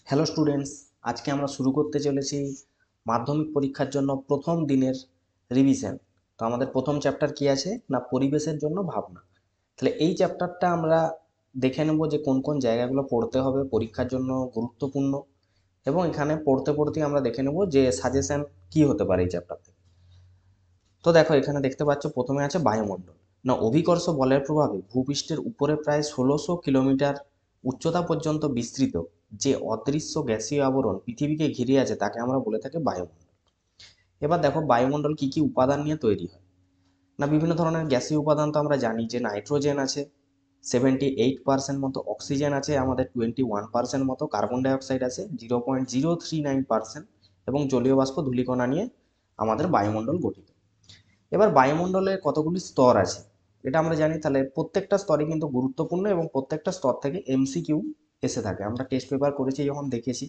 Hello students, আজকে আমরা শুরু করতে চলেছি মাধ্যমিক পরীক্ষার জন্য প্রথম দিনের রিভিশন। তো আমাদের প্রথম চ্যাপ্টার কি আছে না, পরিবেশের জন্য ভাবনা। তাহলে এই চ্যাপ্টারটা আমরা দেখে নেব যে কোন কোন জায়গাগুলো পড়তে হবে, পরীক্ষার জন্য গুরুত্বপূর্ণ, এবং এখানে পড়তে পড়তে আমরা দেখে নেব যে সাজেশন কি হতে পারে এই চ্যাপ্টার থেকে। তো দেখো, এখানে দেখতে পাচ্ছ প্রথমে আছে বায়ুমণ্ডল। না, অভিকর্ষ বলের প্রভাবে ভূপৃষ্ঠের উপরে প্রায় 1600 কিলোমিটার উচ্চতা পর্যন্ত বিস্তৃত যে অদৃশ্য গ্যাসীয় আবরণ পৃথিবীকে ঘিরে আছে তাকে আমরা বলে থাকি বায়ুমণ্ডল। এবার দেখো, বায়ুমণ্ডল কি কি উপাদান নিয়ে তৈরি হয়। না, বিভিন্ন ধরনের গ্যাসীয় উপাদান তো আমরা জানি যে নাইট্রোজেন আছে 78% মতো, অক্সিজেন আছে আমাদের 21% মতো, কার্বন ডাইঅক্সাইড আছে 0.039%, এবং জলীয় বাষ্প ধূলিকণা নিয়ে আমাদের বায়ুমণ্ডল গঠিত। এবার বায়ুমণ্ডলের কতগুলি স্তর আছে এটা আমরা জানি। তাহলে প্রত্যেকটা স্তরই কিন্তু গুরুত্বপূর্ণ এবং প্রত্যেকটা স্তর থেকে এমসিকিউ এসে থাকে। আমরা টেস্ট পেপার করেছি যখন দেখেছি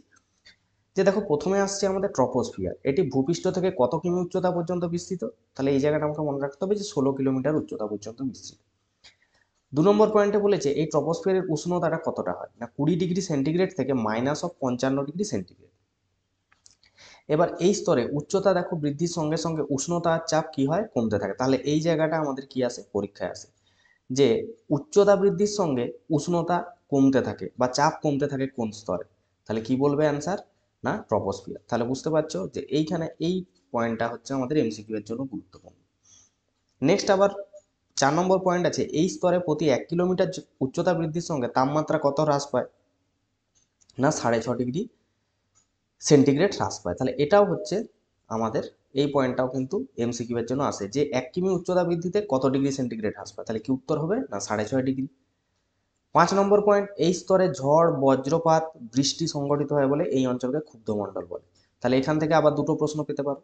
যে দেখো, প্রথমে আসছে আমাদের ট্রপোস্ফিয়ার। এটি ভূপৃষ্ঠ থেকে কত কিমি উচ্চতা পর্যন্ত বিস্তৃত। তাহলে এই জায়গাটা আমাকে মনে রাখতে হবে যে 16 কিলোমিটার উচ্চতা পর্যন্ত বিস্তৃত। 2 নম্বর পয়েন্টে বলেছে এই ট্রপোস্ফিয়ারের উষ্ণতাটা কতটা হয় না, 20 ডিগ্রি সেন্টিগ্রেড থেকে -55 ডিগ্রি সেন্টিগ্রেড। এবার এই স্তরে উচ্চতা দেখো বৃদ্ধির সঙ্গে সঙ্গে উষ্ণতার চাপ কি হয়, কমতে থাকে। তাহলে এই জায়গাটা আমাদের কি আসে, পরীক্ষায় আসে যে উচ্চতা বৃদ্ধির সঙ্গে উষ্ণতা কমতে থাকে বা চাপ কমতে থাকে কোন স্তরে। তাহলে কি বলবে অ্যান্সার, না ট্রপোস্ফিয়ার। তাহলে বুঝতে পারছো যে এইখানে এই পয়েন্টটা হচ্ছে আমাদের এমসিকিউ এর জন্য গুরুত্বপূর্ণ। নেক্সট আবার 4 নম্বর পয়েন্ট আছে, এই স্তরে প্রতি 1 কিলোমিটার উচ্চতা বৃদ্ধির সঙ্গে তাপমাত্রা কত হ্রাস পায় না, 6.5 ডিগ্রি সেন্টিগ্রেড হ্রাস পায়। তাহলে এটাও হচ্ছে আমাদের, এই পয়েন্টটাও কিন্তু এমসিকিউ এর জন্য আসে যে 1 কিমি উচ্চতা বৃদ্ধিতে কত ডিগ্রি সেন্টিগ্রেড হ্রাস পায়। তাহলে কি উত্তর হবে না, 6.5 ডিগ্রি। 5 নম্বর পয়েন্ট, এই স্তরে ঝড় বজ্রপাত বৃষ্টি সংঘটিত হয় বলে এই অঞ্চলকে ক্ষুব্ধমণ্ডল বলে। তাহলে এখান থেকে আবার দুটো প্রশ্ন পেতে পারো।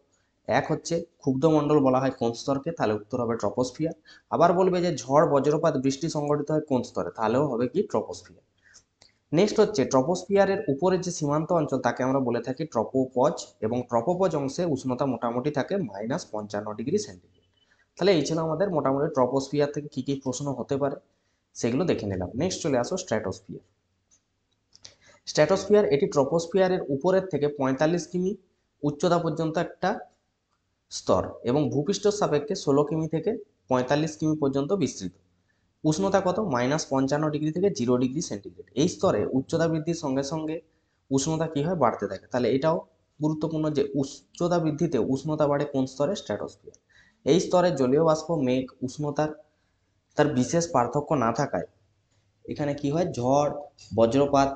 এক হচ্ছে ক্ষুব্ধমণ্ডল বলা হয় কোন স্তরকে, তাহলে উত্তর হবে ট্রপোস্ফিয়ার। আবার বলবে যে ঝড় বজ্রপাত বৃষ্টি সংঘটিত হয় কোন স্তরে, তাহলেও হবে কি ট্রপোস্ফিয়ার। নেক্সট হচ্ছে ট্রপোস্ফিয়ারের উপরের যে সীমান্ত অঞ্চল তাকে আমরা বলে থাকি ট্রপোপজ, এবং ট্রপোপজ অংশে উষ্ণতা মোটামুটি থাকে -55 ডিগ্রি সেন্টিগ্রেড। তাহলে এই ছিল আমাদের মোটামুটি ট্রপোস্ফিয়ার থেকে কি কি প্রশ্ন হতে পারে সেগুলো দেখে নিলাম। নেক্সট চলে আসো স্ট্র্যাটোস্ফিয়ার। স্ট্র্যাটোস্ফিয়ার এটি ট্রপোস্ফিয়ারের উপরের থেকে 45 কিমি উচ্চতা পর্যন্ত একটা স্তর, এবং ভূপৃষ্ঠের সাপেক্ষে 16 কিমি থেকে 45 কিমি পর্যন্ত বিস্তৃত। উষ্ণতা কত, -55 ডিগ্রি থেকে 0 ডিগ্রি সেন্টিগ্রেড। এই স্তরে উচ্চতা বৃদ্ধির সঙ্গে সঙ্গে উষ্ণতা কি হয়, বাড়তে থাকে। তাহলে এটাও গুরুত্বপূর্ণ যে উচ্চতা বৃদ্ধিতে উষ্ণতা বাড়ে কোন স্তরে, স্ট্র্যাটোস্ফিয়ার। এই স্তরে জলীয় বাষ্প, মেঘ, উষ্ণতার তার বিশেষ পার্থক্য না থাকায় এখানে কি হয়, ঝড় বজ্রপাত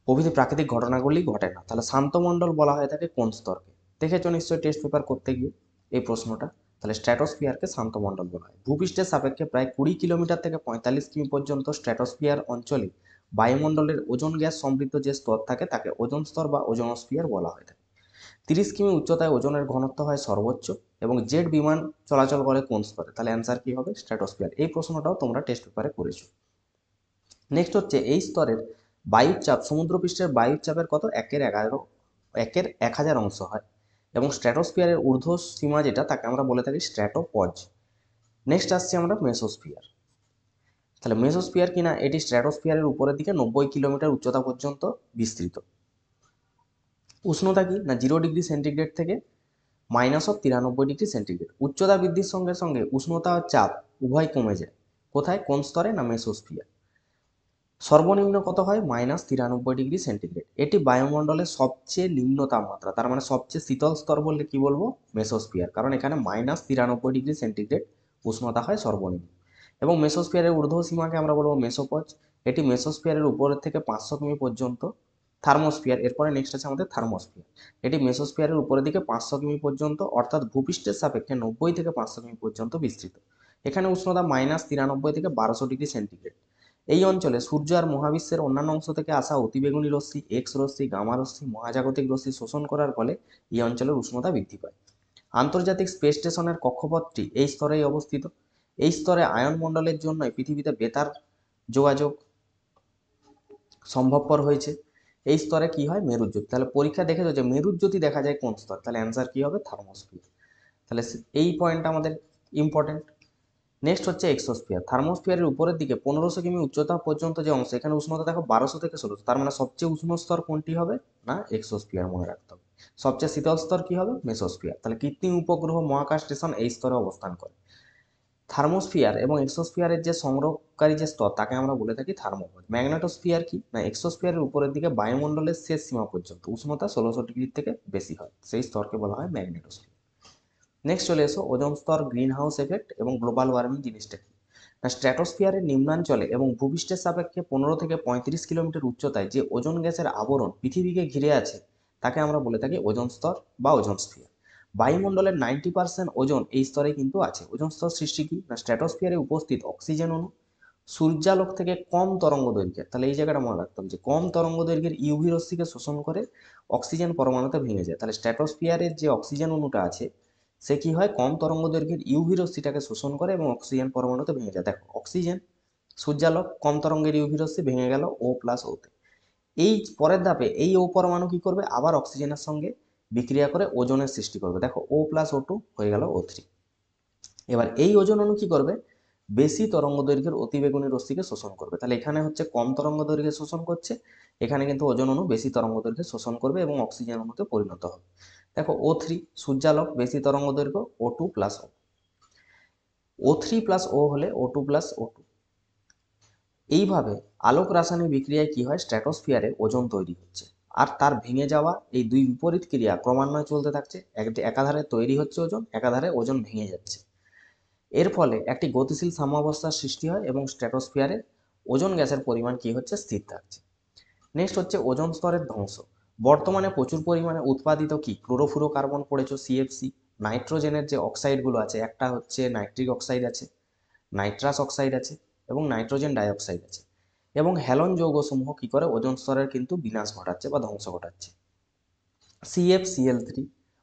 প্রভৃতি প্রাকৃতিক ঘটনাগুলি ঘটে না। তাহলে শান্তমণ্ডল বলা হয়ে থাকে কোন স্তরকে, দেখেছো নিশ্চয়ই টেস্ট পেপার করতে গিয়ে এই প্রশ্নটা। তাহলে স্ট্র্যাটোস্ফিয়ারকে শান্তমণ্ডল বলা হয়। ভূপৃষ্ঠের সাপেক্ষে প্রায় 20 কিলোমিটার থেকে 45 কিমি পর্যন্ত স্ট্র্যাটোস্ফিয়ার অঞ্চলে বায়ুমণ্ডলের ওজোন গ্যাস সমৃদ্ধ যে স্তর থাকে তাকে ওজোন স্তর বা ওজোনোস্ফিয়ার বলা হয়ে থাকে। 30 কিমি উচ্চতায় ওজনের ঘনত্ব হয় সর্বোচ্চ, এবং জেট বিমান চলাচল করে কোন স্তরে। তাহলে অ্যান্সার কি হবে, স্ট্র্যাটোস্ফিয়ার। এই প্রশ্নটাও তোমরা টেস্ট পেপারে করেছো। নেক্সট হচ্ছে এই স্তরের বায়ুর চাপ সমুদ্রপৃষ্ঠের বায়ুর চাপের কত, 1/1000 অংশ হয়, এবং স্ট্র্যাটোস্ফিয়ারের ঊর্ধ্ব সীমা যেটা তাকে আমরা বলে থাকি স্ট্র্যাটোপজ। নেক্সট আসছে আমরা মেসোস্ফিয়ার। তাহলে মেসোস্ফিয়ার কিনা, এটি স্ট্র্যাটোস্ফিয়ারের উপরের দিকে 90 কিলোমিটার উচ্চতা পর্যন্ত বিস্তৃত। উষ্ণতা কি না, 0 ডিগ্রি সেন্টিগ্রেড থেকে -93 ডিগ্রি সেন্টিগ্রেড। উচ্চতা বৃদ্ধির সঙ্গে সঙ্গে উষ্ণতা ও চাপ উভয় কমে যায়। কোথায়, কোন স্তরে না, মেসোস্ফিয়ার। সর্বনিম্ন কত হয়, -93 ডিগ্রি সেন্টিগ্রেড। এটি বায়ুমণ্ডলের সবচেয়ে নিম্ন তাপমাত্রা, তার মানে সবচেয়ে শীতল স্তর বললে কি বলবো, মেসোস্ফিয়ার, কারণ এখানে -93 ডিগ্রি সেন্টিগ্রেড উষ্ণতা হয় সর্বনিম্ন। এবং মেসোস্ফিয়ারের ঊর্ধ্ব সীমাকে আমরা বলবো মেসোপজ। এটি মেসোস্ফিয়ারের উপরের থেকে 500 কিমি পর্যন্ত। থার্মোস্ফিয়ার, এরপরে নেক্সট আছে আমাদের থার্মোস্ফিয়ার। এটি মেসোস্ফিয়ারের উপরের দিকে 500 কিমি পর্যন্ত, অর্থাৎ ভূপৃষ্ঠের সাপেক্ষে 90 থেকে 500 কিমি পর্যন্ত বিস্তৃত। এখানে উষ্ণতা -93 থেকে 1200 ডিগ্রি সেন্টিগ্রেড। এই অঞ্চলে সূর্য আর মহাবিশ্বের অন্যান্য অংশ থেকে আসা অতিবেগুনি রশ্মি, এক্স রশ্মি, গামা রশ্মি, মহাজাগতিক রশ্মি শোষণ করার ফলে এই অঞ্চলের উষ্ণতা বৃদ্ধি পায়। আন্তর্জাতিক স্পেস স্টেশনের কক্ষপথটি এই স্তরেই অবস্থিত। এই স্তরে আয়নমণ্ডলের জন্য পৃথিবীতে বেতার যোগাযোগ সম্ভবপর হয়েছে। এই স্তরে কি হয়, মেরুজ্যোতি। তাহলে পরীক্ষা দেখেছো যে মেরুজ্যোতি দেখা যায় কোন স্তর, তাহলে অ্যান্সার কি হবে, থার্মোস্ফিয়ার। তাহলে এই পয়েন্টটা আমাদের ইম্পর্টেন্ট। নেক্সট হচ্ছে এক্সোস্ফিয়ার। থার্মোস্ফিয়ারের উপরের দিকে 1500 কিমি উচ্চতা পর্যন্ত যে অংশ, এখানে উষ্ণতা দেখো 1200 থেকে 1600, তার মানে সবচেয়ে উষ্ণ স্তর কোনটি হবে না এক্সোস্ফিয়ার, মনে রাখতে হবে। সবচেয়ে শীতল স্তর কি হবে মেসোস্ফিয়ার। তাহলে কৃত্রিম উপগ্রহ মহাকাশ স্টেশন এই স্তরে অবস্থান করে। থার্মোস্ফিয়ার এবং এক্সোস্ফিয়ারের যে সংগ্রহকারী যে স্তর তাকে আমরা বলে থাকি থার্মোপজ। ম্যাগনেটোস্ফিয়ার কি না এক্সোস্ফিয়ারের উপরের দিকে বায়ুমণ্ডলের শেষ সীমা পর্যন্ত উষ্ণতা 1600 ডিগ্রি থেকে বেশি হয়, সেই স্তরকে বলা হয় ম্যাগনেটোস্ফিয়ার। নেক্সট চলে এসো ওজোন স্তর, গ্রিন হাউস এফেক্ট এবং গ্লোবাল ওয়ার্মিং জিনিসটা কি না। স্ট্র্যাটোস্ফিয়ারের নিম্নাঞ্চলে এবং ভূপৃষ্ঠের সাপেক্ষে 15 থেকে 35 কিলোমিটার উচ্চতায় যে ওজোন গ্যাসের আবরণ পৃথিবীকে ঘিরে আছে তাকে আমরা বলে থাকি ওজোন স্তর বা ওজোন স্ফিয়ার। বায়ুমণ্ডলের 90% ওজন এই স্তরে কিন্তু আছে। ওজোন স্তর সৃষ্টি কি না স্ট্র্যাটোস্ফিয়ারে উপস্থিত অক্সিজেন অণু সূর্যালোক থেকে কম তরঙ্গ দৈর্ঘ্যের, তাহলে এই জায়গাটা মনে রাখতে হবে যে কম তরঙ্গ দৈর্ঘ্যের ইউভি রশ্মিকে শোষণ করে অক্সিজেন পরমাণুতে ভেঙে যায়। তাহলে স্ট্র্যাটোস্ফিয়ারের যে অক্সিজেন অণুটা আছে সে কি হয় কম তরঙ্গ দৈর্ঘ্যের ইউভি রশ্মিটাকে শোষণ করে এবং অক্সিজেন পরমাণুতে ভেঙে যায়। দেখো অক্সিজেন, সূর্যালোক, কম তরঙ্গের ইউভি রশ্মি ভেঙে গেল ও প্লাস ওতে। এই পরের ধাপে এই ও পরমাণু কি করবে আবার অক্সিজেনের সঙ্গে বিক্রিয়া করে ওজনের সৃষ্টি করবে। দেখো ও প্লাস ও টু হয়ে গেল ও3। এবার এই ওজোন অণু কি করবে বেশি তরঙ্গ দৈর্ঘ্যের অতিবেগুনি রশ্মিকে শোষণ করবে। তাহলে এখানে হচ্ছে কম তরঙ্গ দৈর্ঘ্যে শোষণ করছে, এখানে কিন্তু ওজোন অণু বেশি তরঙ্গ দৈর্ঘ্যে শোষণ করবে এবং অক্সিজেন অণুতে পরিণত হবে। দেখো ও3 সূর্যালোক বেশি তরঙ্গ দৈর্ঘ্য ও2 প্লাস ও, ও3 প্লাস ও হলে ও2 প্লাস ও2। এইভাবে আলোক রাসায়নিক বিক্রিয়ায় কি হয় স্ট্র্যাটোস্ফিয়ারে ওজোন তৈরি হচ্ছে আর তার ভেঙে যাওয়া, এই দুই বিপরীত ক্রিয়া ক্রমান্বয়ে চলতে থাকছে। একাধারে তৈরি হচ্ছে ওজোন, একাধারে ওজোন ভেঙে যাচ্ছে। এর ফলে একটি গতিশীল সাম্যাবস্থার সৃষ্টি হয় এবং স্ট্র্যাটোস্ফিয়ারে ওজোন গ্যাসের পরিমাণ কি হচ্ছে স্থির থাকছে। নেক্সট হচ্ছে ওজোন স্তরের ধ্বংস। বর্তমানে প্রচুর পরিমাণে উৎপাদিত কি ক্লোরোফ্লোরোকার্বন পড়েছো সিএফসি, নাইট্রোজেনের যে অক্সাইডগুলো আছে একটা হচ্ছে নাইট্রিক অক্সাইড আছে, নাইট্রাস অক্সাইড আছে এবং নাইট্রোজেন ডাইঅক্সাইড আছে, এবং হ্যালোন যৌগসমূহ কি করে ওজোন স্তরের কিন্তু বিনাশ ঘটাচ্ছে বা ধ্বংস ঘটাচ্ছে। CFCl3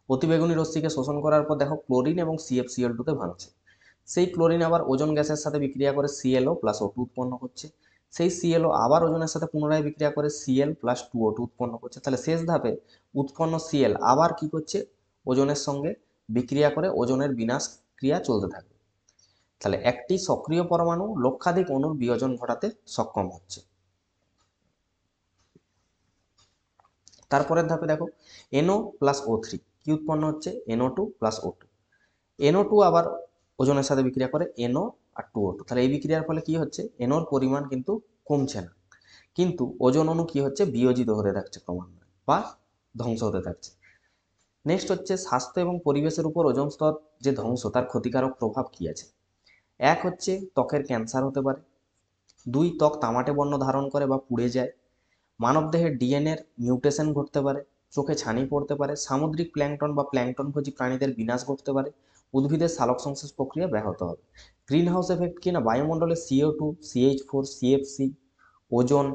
অতিবেগুনি রশ্মিকে শোষণ করার পর দেখো ক্লোরিন এবং CFCl2 তে ভাঙছে। সেই ক্লোরিন আবার ওজোন গ্যাসের সাথে বিক্রিয়া করে ClO প্লাস ও2 উৎপন্ন করছে। সেই ClO আবার ওজনের সাথে পুনরায় বিক্রিয়া করে Cl প্লাস 2O2 উৎপন্ন করছে। তাহলে শেষ ধাপে উৎপন্ন Cl আবার কি করছে ওজনের সঙ্গে বিক্রিয়া করে ওজনের বিনাশ ক্রিয়া চলতে থাকবে। তাহলে একটি সক্রিয় পরমাণু লক্ষাধিক অণুর বিয়োজন ঘটাতে সক্ষম হচ্ছে। তারপরের ধাপে দেখো NO প্লাস ও3 কি উৎপন্ন হচ্ছে NO2 প্লাস ও2। NO2 আবার ওজনের সাথে বিক্রিয়া করে NO আর 2O2। তাহলে এই বিক্রিয়ার ফলে কি হচ্ছে NOর পরিমাণ কিন্তু কমছে না, কিন্তু ওজোন অণু কি হচ্ছে বিয়োজিত হতে থাকছে ক্রমান্বয়ে বা ধ্বংস হতে থাকছে। নেক্সট হচ্ছে স্বাস্থ্য এবং পরিবেশের উপর ওজোন স্তর যে ধ্বংস তার ক্ষতিকারক প্রভাব কি আছে। এক হচ্ছে ত্বকের ক্যান্সার হতে পারে, দুই ত্বক তামাটে বর্ণ ধারণ করে বা পুড়ে যায়, মানবদেহের ডিএনএর মিউটেশন ঘটতে পারে, চোখে ছানি পড়তে পারে, সামুদ্রিক প্ল্যাঙ্কটন বা প্ল্যাঙ্কটনভোজী প্রাণীদের বিনাশ ঘটতে পারে, উদ্ভিদের সালোক সংশ্লেষ প্রক্রিয়া ব্যাহত হবে। গ্রিন হাউস এফেক্ট কি না বায়ুমণ্ডলে CO2, CH4, CFC, ozone,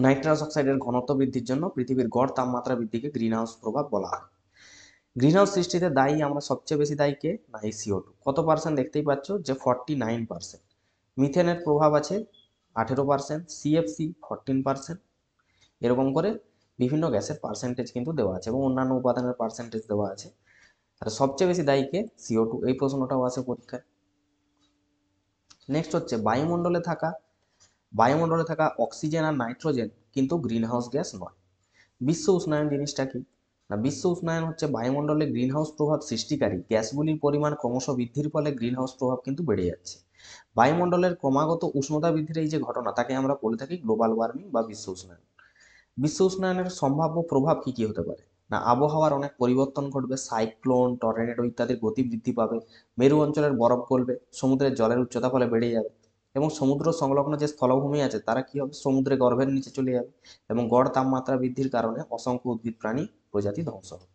nitrous অক্সাইডের ঘনত্ব বৃদ্ধির জন্য পৃথিবীর গড় তাপমাত্রা বৃদ্ধিকে গ্রিন হাউস প্রভাব বলা হয়। গ্রিন হাউস সৃষ্টিতে দায়ী আমরা সবচেয়ে বেশি দায়ী কে না এই CO2 কত পার্সেন্ট দেখতেই পাচ্ছ যে 49%। মিথেনের প্রভাব আছে 18%, CFC 14%, এরকম করে বিভিন্ন গ্যাসের পার্সেন্টেজ কিন্তু দেওয়া আছে এবং অন্যান্য উপাদানের পার্সেন্টেজ দেওয়া আছে। আর সবচেয়ে বেশি দায়ী কে CO2, এই প্রশ্নটাও আছে পরীক্ষায়। নেক্সট হচ্ছে বায়ুমণ্ডলে থাকা অক্সিজেন আর নাইট্রোজেন কিন্তু গ্রিন হাউস গ্যাস নয়। বিশ্ব উষ্ণায়ন জিনিসটা কি না বিশ্ব উষ্ণায়ন হচ্ছে বায়ুমণ্ডলে গ্রিন হাউস প্রভাব সৃষ্টিকারী গ্যাসগুলির পরিমাণ ক্রমশ বৃদ্ধির ফলে গ্রিন হাউস প্রভাব কিন্তু বেড়ে যাচ্ছে। বায়ুমণ্ডলের ক্রমাগত উষ্ণতা বৃদ্ধির এই যে ঘটনা তাকে আমরা বলে থাকি গ্লোবাল ওয়ার্মিং বা বিশ্ব উষ্ণায়ন। বিশ্ব উষ্ণায়নের সম্ভাব্য প্রভাব কি কি হতে পারে না আবহাওয়ার অনেক পরিবর্তন ঘটবে, সাইক্লোন, টর্নেডো ইত্যাদির গতি বৃদ্ধি পাবে, মেরু অঞ্চলের বরফ গলবে, সমুদ্রের জলের উচ্চতা ফলে বেড়ে যাবে এবং সমুদ্র সংলগ্ন যে স্থলভূমি আছে তারা কি হবে সমুদ্রে গর্ভের নিচে চলে যাবে এবং গড় তাপমাত্রা বৃদ্ধির কারণে অসংখ্য উদ্ভিদ প্রাণী প্রজাতি ধ্বংস হবে।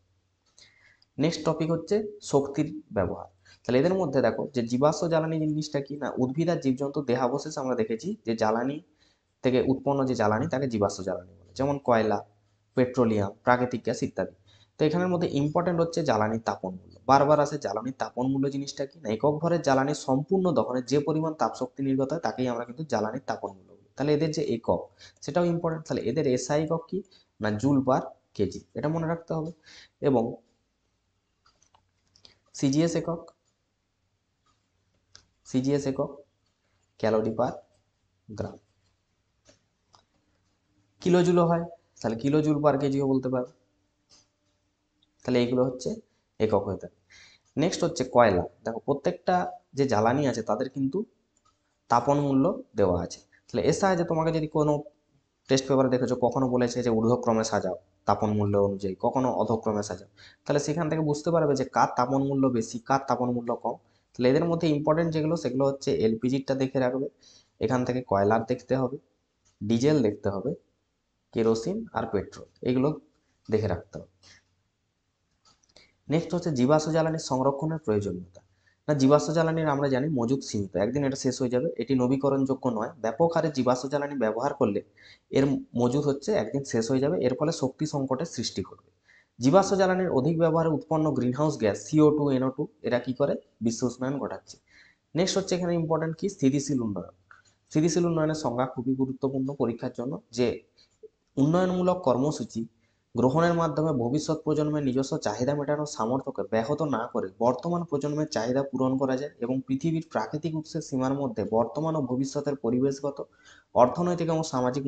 নেক্সট টপিক হচ্ছে শক্তির ব্যবহার। তাহলে এদের মধ্যে দেখো যে জীবাশ্ম জ্বালানি জিনিসটা কি না উদ্ভিদ আর জীবজন্তু দেহাবশেষ আমরা দেখেছি যে জ্বালানি থেকে উৎপন্ন যে জ্বালানি তাকে জীবাশ্ম জ্বালানি বলে, যেমন কয়লা, পেট্রোলিয়াম, প্রাকৃতিক গ্যাস ইত্যাদি। তো এখানের মধ্যে ইম্পর্টেন্ট হচ্ছে জ্বালানির তাপন মূল্য। বারবার আসে জ্বালানির তাপন মূল্য জিনিসটা কি না একক ভরের জ্বালানির সম্পূর্ণ দহনে যে পরিমাণ তাপশক্তি নির্গত হয় তাকেই আমরা কিন্তু জ্বালানির তাপন মূল্য বলি। তাহলে এদের যে একক সেটাও ইম্পর্টেন্ট। তাহলে এদের এসআই একক কি না জুল পার কেজি, এটা মনে রাখতে হবে। এবং সিজিএস একক সিজিএস একক, ক্যালোরি পার গ্রাম। কিলোজুলও হয়, তাহলে কিলোজুল পার কেজিও বলতে পারো। তাহলে এইগুলো হচ্ছে একক হয়ে থাকে। নেক্সট হচ্ছে কয়লা। দেখো প্রত্যেকটা যে জ্বালানি আছে তাদের কিন্তু তাপন মূল্য দেওয়া আছে। তাহলে এর সাহায্যে তোমাকে যদি কোনো টেস্ট পেপারে দেখেছো কখনো বলেছে যে ঊর্ধ্বক্রমে সাজাও তাপন মূল্য অনুযায়ী, কখনো অধক্রমে সাজাও, তাহলে সেখান থেকে বুঝতে পারবে যে কার তাপন মূল্য বেশি কার তাপন মূল্য কম। তাহলে এদের মধ্যে ইম্পর্টেন্ট যেগুলো সেগুলো হচ্ছে এলপিজিটা দেখে রাখবে, এখান থেকে কয়লার দেখতে হবে, ডিজেল দেখতে হবে, কেরোসিন আর পেট্রোল, এগুলো দেখে রাখতে হবে। নেক্সট হচ্ছে জীবাশ্ম জ্বালানির সংরক্ষণের প্রয়োজনীয়তা। না, জীবাশ্ম জ্বালানির আমরা জানি মজুদ সীমিত, একদিন এটা শেষ হয়ে যাবে, এটি নবীকরণযোগ্য নয়। ব্যাপক হারে জীবাশ্ম জ্বালানি ব্যবহার করলে এর মজুদ হচ্ছে একদিন শেষ হয়ে যাবে, এর ফলে শক্তি সংকটের সৃষ্টি করবে। জীবাশ্ম জ্বালানির অধিক ব্যবহারে উৎপন্ন গ্রিনহাউস গ্যাস CO2 NO2 এরা কি করে, বিশ্ব উষ্ণায়ন ঘটাচ্ছে। নেক্সট হচ্ছে এখানে ইম্পর্টেন্ট কি, স্থিতিশীল উন্নয়ন। স্থিতিশীল উন্নয়নের সংজ্ঞা খুবই গুরুত্বপূর্ণ পরীক্ষার জন্য, যে উন্নয়নমূলক কর্মসূচি গ্রহণের মাধ্যমে ভবিষ্যৎ প্রজন্মের নিজস্ব চাহিদা মেটানোর সামর্থ্যকে ব্যাহত না করে বর্তমান প্রজন্মের চাহিদা পূরণ করা যায় এবং পৃথিবীর প্রাকৃতিক উৎসের সীমার মধ্যে বর্তমান ও ভবিষ্যতের পরিবেশগত, অর্থনৈতিক এবং সামাজিক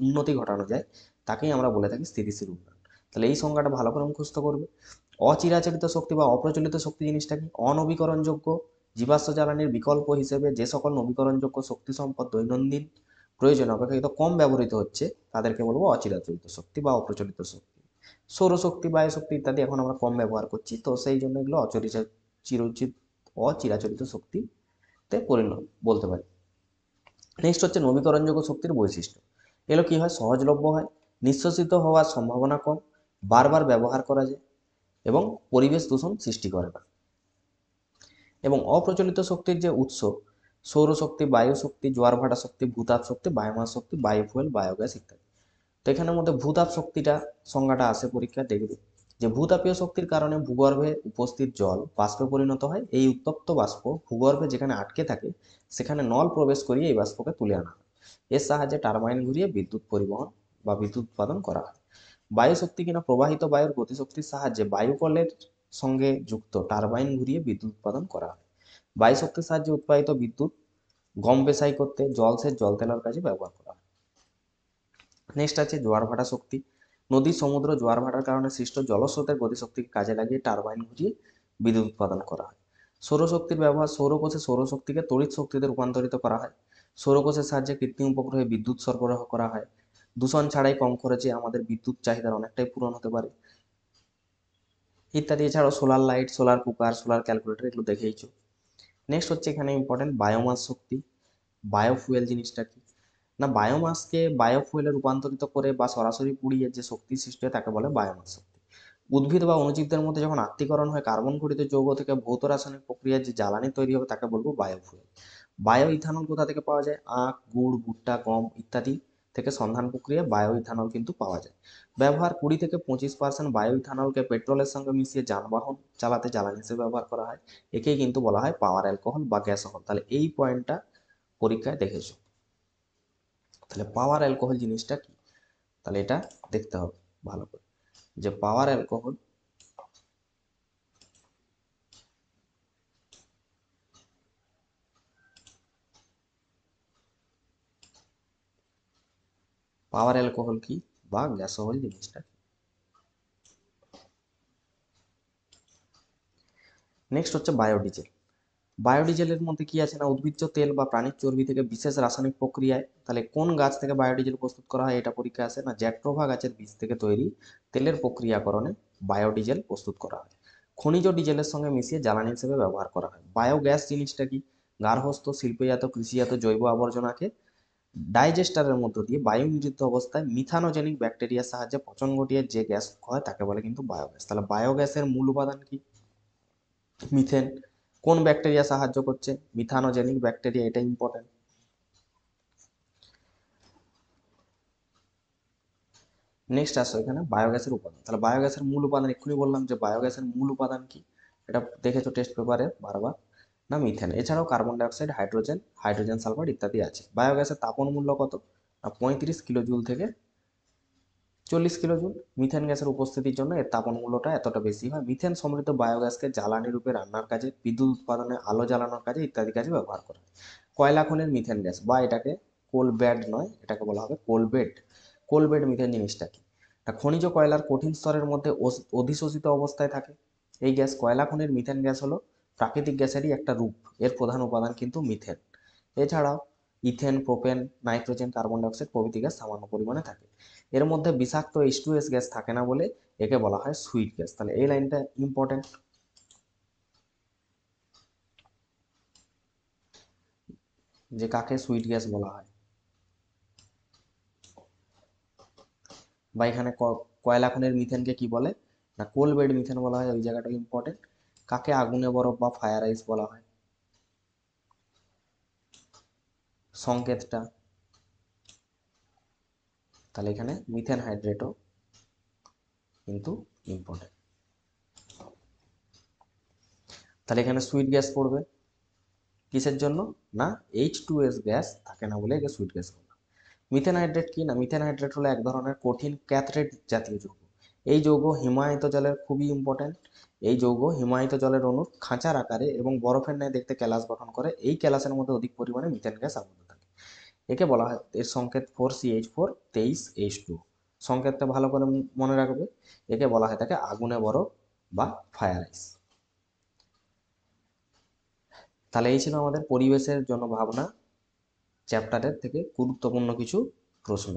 উন্নতি ঘটানো যায়, তাকেই আমরা বলে থাকি স্থিতিশীল উন্নয়ন। তাহলে এই সংজ্ঞাটা ভালো করে মুখস্থ করবে। অচিরাচরিত শক্তি বা অপ্রচলিত শক্তি জিনিসটা কি, অনবীকরণযোগ্য জীবাশ্ম জ্বালানির বিকল্প হিসেবে যে সকল নবীকরণযোগ্য শক্তি সম্পদ দৈনন্দিন প্রয়োজনে অপেক্ষাকৃত কম ব্যবহৃত হচ্ছে তাদেরকে বলবো অচিরাচরিত শক্তি বা অপ্রচলিত শক্তি। সৌরশক্তি, বায়ুশক্তি ইত্যাদি এখন আমরা কম ব্যবহার করছি, তো সেই জন্য এগুলো অচিরাচরিত শক্তিতে পরিণত বলতে পারি। নেক্সট হচ্ছে নবীকরণযোগ্য শক্তির বৈশিষ্ট্য। এগুলো কি হয়, সহজলভ্য হয়, নিঃশ্বসিত হওয়ার সম্ভাবনা কম, বারবার ব্যবহার করা যায় এবং পরিবেশ দূষণ সৃষ্টি করে না। এবং অপ্রচলিত শক্তির যে উৎস, সৌরশক্তি, বায়ু শক্তি, জোয়ার ভাটা শক্তি, ভূতাপ শক্তি, বায়োমাস শক্তি, বায়োফুয়েল, বায়োগ্যাস ইত্যাদি। তো এখানের মধ্যে ভূতাপ শক্তিটা সংজ্ঞাটা আসে পরীক্ষা, দেখবে যে ভূতাপীয় শক্তির কারণে ভূগর্ভে উপস্থিত জল বাষ্পে পরিণত হয়, এই উত্তপ্ত বাষ্প ভূগর্ভে যেখানে আটকে থাকে সেখানে নল প্রবেশ করিয়ে এই বাষ্পকে তুলে আনা হয়। এর সাহায্যে টারবাইন ঘুরিয়ে বিদ্যুৎ পরিবহন বা বিদ্যুৎ উৎপাদন করা হয়। বায়ু শক্তি কিনা প্রবাহিত বায়ুর গতিশক্তির সাহায্যে বায়ুকলের সঙ্গে যুক্ত টারবাইন ঘুরিয়ে বিদ্যুৎ উৎপাদন করা হয়। বায়ু শক্তির সাহায্যে উৎপাদিত বিদ্যুৎ গম পেশাই করতে, জলসেচ, জল তেলার কাজে ব্যবহার করা হয়। নেক্সট আছে জোয়ার ভাটা শক্তি। নদী, সমুদ্র জোয়ার ভাটার কারণে সৃষ্ট জলস্রোতের গতিশক্তিকে কাজে লাগিয়ে টারবাইন ঘুরিয়ে বিদ্যুৎ উৎপাদন করা হয়। সৌরশক্তির ব্যবহার, সৌরকোষে সৌরশক্তিকে তড়িৎ শক্তিতে রূপান্তরিত করা হয়। সৌরকোষের সাহায্যে কৃত্রিম উপগ্রহে বিদ্যুৎ সরবরাহ করা হয়। দূষণ ছাড়াই কম খরচে আমাদের বিদ্যুৎ চাহিদার অনেকটাই পূরণ হতে পারে ইত্যাদি। এছাড়াও solar light, solar cooker, solar calculator এগুলো দেখেইছো। নেক্সট হচ্ছে এখানে ইম্পর্টেন্ট বায়োমাস শক্তি। বায়োফুয়েল জিনিসটা কি, না বায়োমাসকে বায়োফুয়েলে রূপান্তরিত করে বা সরাসরি পুড়িয়ে যে শক্তি সৃষ্টি হয় তাকে বলে বায়োমাস শক্তি। উদ্ভিদ বা অণুজীবদের মধ্যে যখন আত্তীকরণ হয় কার্বন ঘটিত যৌগ থেকে ভৌত রাসায়নিক প্রক্রিয়ায় যে জ্বালানি তৈরি হবে তাকে বলবো বায়োফুয়েল। বায়ো ইথানল কোথা থেকে পাওয়া যায়, আখ, গুড়, ভুট্টা, গম ইত্যাদি থেকে সন্ধান প্রক্রিয়ায় বায়ো ইথানল কিন্তু পাওয়া যায়। ব্যবহার 20-25% বায়ো ইথানলকে পেট্রোলের সঙ্গে মিশিয়ে যানবাহন চালাতে জ্বালানি হিসেবে ব্যবহার করা হয়। একেই কিন্তু বলা হয় পাওয়ার অ্যালকোহল বা গ্যাসোহল। তাহলে এই পয়েন্টটা পরীক্ষায় দেখেছো। তাহলে পাওয়ার অ্যালকোহল জিনিসটা কি, তাহলে এটা দেখতে হবে ভালো করে, যে পাওয়ার অ্যালকোহল কি বা গ্যাসোহল জিনিসটা কি। নেক্সট হচ্ছে বায়োডিজেল। বায়োডিজেলের মধ্যে কি আছে, না উদ্ভিজ্জ তেল বা প্রাণীর চর্বি থেকে বিশেষ রাসায়নিক প্রক্রিয়ায়, তাহলে কোন গাছ থেকে বায়োডিজেল প্রস্তুত করা হয় এটা পরীক্ষা আসে, না জ্যাট্রোভা গাছের বীজ থেকে তৈরি তেলের প্রক্রিয়াকরণে বায়োডিজেল প্রস্তুত করা হয়। খনিজ ডিজেলের সঙ্গে মিশিয়ে জ্বালানি হিসেবে ব্যবহার করা হয়। বায়োগ্যাস জিনিসটা কি, গার্হস্থ্য, শিল্পজাত, কৃষিজাত জৈব আবর্জনাকে ডাইজেস্টারের মধ্য দিয়ে বায়ু নির্জিত অবস্থায় মিথানোজেনিক ব্যাকটেরিয়ার সাহায্যে পচন ঘটিয়ে যে গ্যাস হয় তাকে বলে কিন্তু বায়োগ্যাস। তাহলে বায়োগ্যাসের মূল উপাদান কি, মিথেন। কোন ব্যাকটেরিয়া সাহায্য করছে, মিথানোজেনিক ব্যাকটেরিয়া, এটা ইম্পর্টেন্ট। নেক্সট আসো এখানে বায়োগ্যাসের উপাদান। তাহলে বায়োগ্যাসের মূল উপাদান এক্ষুনি বললাম যে বায়োগ্যাসের মূল উপাদান কি, এটা দেখেছো টেস্ট পেপারে বারবার, না মিথেন। এছাড়াও carbon dioxide, hydrogen, hydrogen sulphide ইত্যাদি আছে। বায়োগ্যাসের তাপন মূল্য কত, না 35 কিলোজুল থেকে 40 কিলো জুল। মিথেন গ্যাসের উপস্থিতির জন্য এর তাপন মূল্যটা এতটা বেশি হয়। মিথেন সমৃদ্ধ বায়োগ্যাসকে জ্বালানি রূপে রান্নার কাজে, বিদ্যুৎ উৎপাদনে, আলো জ্বালানোর কাজে ইত্যাদি কাজে ব্যবহার করা হয়। কয়লা খনির মিথেন গ্যাস, বা এটাকে কোল বেড নয়, এটাকে বলা হবে কোল বেড। কোল বেড মিথেন জিনিসটা কি? খনিজ কয়লার কঠিন স্তরের মধ্যে অধিশোষিত অবস্থায় থাকে এই গ্যাস। কয়লা খনির মিথেন গ্যাস হলো প্রাকৃতিক গ্যাসেরই একটা রূপ। এর প্রধান উপাদান কিন্তু মিথেন। এছাড়াও ethane, propane, nitrogen, carbon dioxide প্রভৃতি গ্যাস সামান্য পরিমাণে থাকে। এর মধ্যে বিষাক্ত H2S গ্যাস থাকে না বলে একে বলা হয় সুইট গ্যাস। তাহলে এই লাইনটা ইম্পর্টেন্ট, যে কাকে সুইট গ্যাস বলা হয়। বা এখানে কয়লা খনির মিথেনকে কি বলে না কোল বেড মিথেন বলা হয়, ওই জায়গাটা ইম্পর্টেন্ট। কাকে আগুনে বরফ বা ফায়ার আইস বলা হয়, সংকেতটা। তাহলে এখানে মিথেন হাইড্রেটও কিন্তু ইম্পর্টেন্ট। তাহলে এখানে সুইট গ্যাস পড়বে কিসের জন্য? না H2S গ্যাস থাকে না বলে একে সুইট গ্যাস বলা। মিথেন হাইড্রেট কি না? মিথেন হাইড্রেট হলো এক ধরনের কঠিন ক্যাথরেট জাতীয় যৌগ। এই যৌগ হিমায়িত জলের খুবই ইম্পর্টেন্ট। এই যৌগ হিমায়িত জলের অণুর খাঁচার আকারে এবং বরফের ন্যায় দেখতে ক্যালাস গঠন করে। এই ক্যালাসের মধ্যে অধিক পরিমাণে মিথেন গ্যাস আবদ্ধ থাকে। একে বলা হয়, এর সংকেত 4CH4 23H2। সংকেতটা ভালো করে মনে রাখবে। একে বলা হয় থাকে আগুনে বরফ বা ফায়ার আইস। তাহলে এই ছিল আমাদের পরিবেশের জন্য ভাবনা চ্যাপ্টারের থেকে গুরুত্বপূর্ণ কিছু প্রশ্ন।